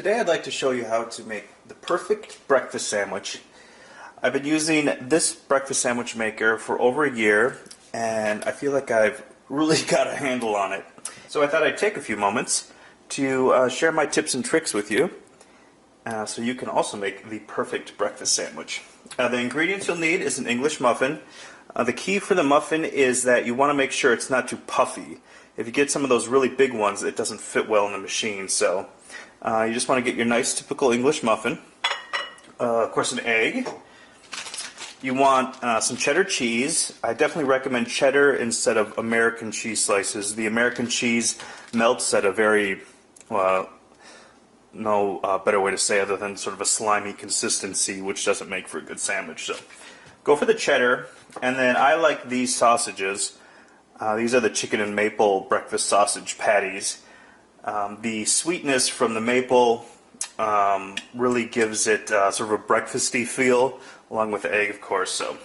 Today I'd like to show you how to make the perfect breakfast sandwich. I've been using this breakfast sandwich maker for over a year and I feel like I've really got a handle on it. So I thought I'd take a few moments to share my tips and tricks with you so you can also make the perfect breakfast sandwich. The ingredients you'll need is an English muffin. The key for the muffin is that you want to make sure it's not too puffy. If you get some of those really big ones, it doesn't fit well in the machine. So you just want to get your nice typical English muffin. Of course, an egg. You want some cheddar cheese. I definitely recommend cheddar instead of American cheese slices. The American cheese melts at a very, no better way to say other than sort of a slimy consistency, which doesn't make for a good sandwich. So go for the cheddar, and then I like these sausages. These are the chicken and maple breakfast sausage patties. The sweetness from the maple really gives it sort of a breakfasty feel, along with the egg, of course. So,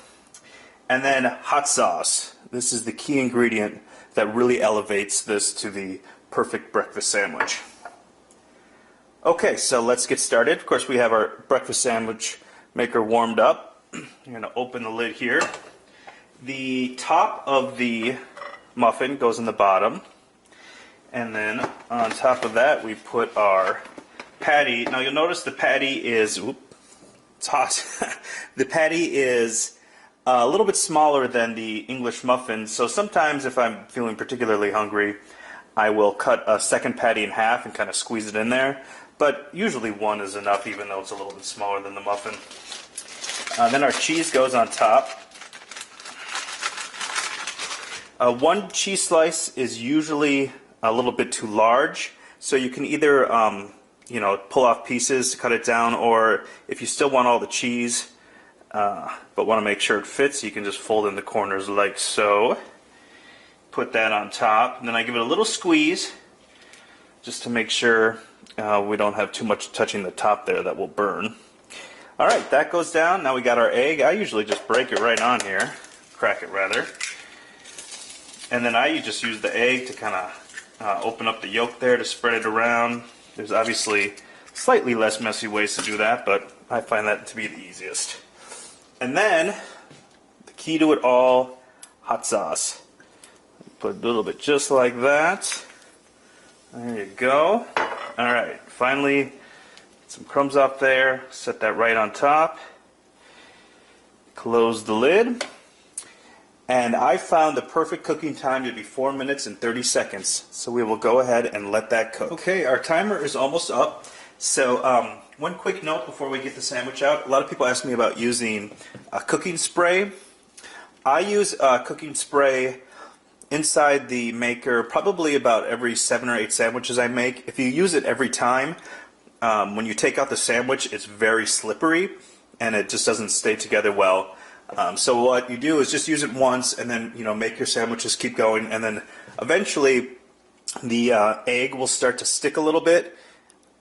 and then hot sauce. This is the key ingredient that really elevates this to the perfect breakfast sandwich. Okay, so let's get started. Of course, we have our breakfast sandwich maker warmed up. You're going to open the lid here. The top of the muffin goes in the bottom, and then on top of that we put our patty. Now you'll notice the patty is, it's hot. The patty is a little bit smaller than the English muffin, so sometimes if I'm feeling particularly hungry I will cut a second patty in half and kind of squeeze it in there, but usually one is enough even though it's a little bit smaller than the muffin. Then our cheese goes on top. One cheese slice is usually a little bit too large, so you can either pull off pieces to cut it down, or if you still want all the cheese but want to make sure it fits, you can just fold in the corners like so. Put that on top, and then I give it a little squeeze just to make sure we don't have too much touching the top there that will burn. Alright, that goes down. Now we got our egg. I usually just break it right on here, crack it rather. And then I just use the egg to kind of open up the yolk there to spread it around. There's obviously slightly less messy ways to do that, but I find that to be the easiest. And then, the key to it all, hot sauce. Put a little bit just like that. There you go. Alright, finally, get some crumbs off there. Set that right on top. Close the lid. And I found the perfect cooking time to be 4 minutes and 30 seconds. So we will go ahead and let that cook. Okay, our timer is almost up. So one quick note before we get the sandwich out. A lot of people ask me about using a cooking spray. I use cooking spray inside the maker probably about every 7 or 8 sandwiches I make. If you use it every time, when you take out the sandwich, it's very slippery and it just doesn't stay together well. So what you do is just use it once and then make your sandwiches, keep going, and then eventually the egg will start to stick a little bit,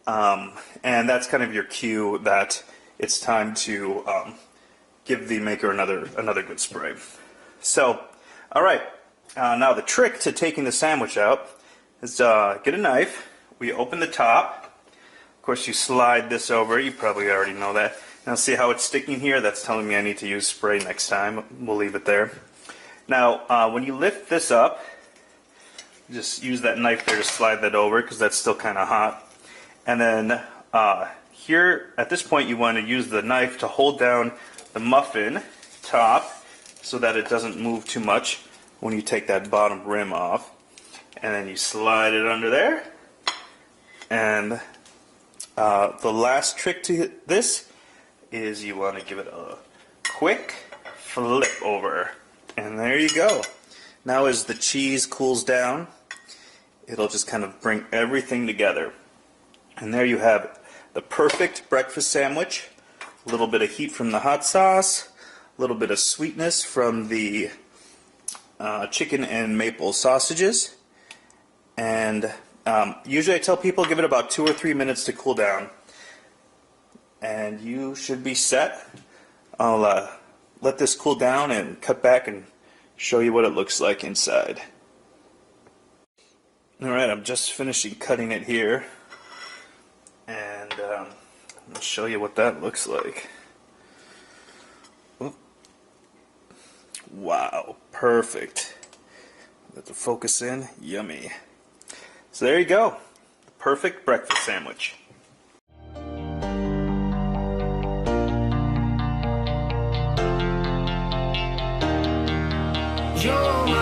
and that's kind of your cue that it's time to give the maker another good spray. So, alright, now the trick to taking the sandwich out is get a knife. We open the top. Of course you slide this over, you probably already know that. Now see how it's sticking here? That's telling me I need to use spray next time. We'll leave it there. Now when you lift this up, just use that knife there to slide that over because that's still kind of hot. And then here at this point you want to use the knife to hold down the muffin top so that it doesn't move too much when you take that bottom rim off. And then you slide it under there. And the last trick to this is you want to give it a quick flip over. And there you go. Now as the cheese cools down, it'll just kind of bring everything together. And there you have the perfect breakfast sandwich. A little bit of heat from the hot sauce, a little bit of sweetness from the chicken and maple sausages. And usually I tell people give it about 2 or 3 minutes to cool down. And you should be set. I'll let this cool down and cut back and show you what it looks like inside. Alright, I'm just finishing cutting it here. And And I'll show you what that looks like. Oop. Wow, perfect. Let the focus in. Yummy. So there you go. Perfect breakfast sandwich. You're my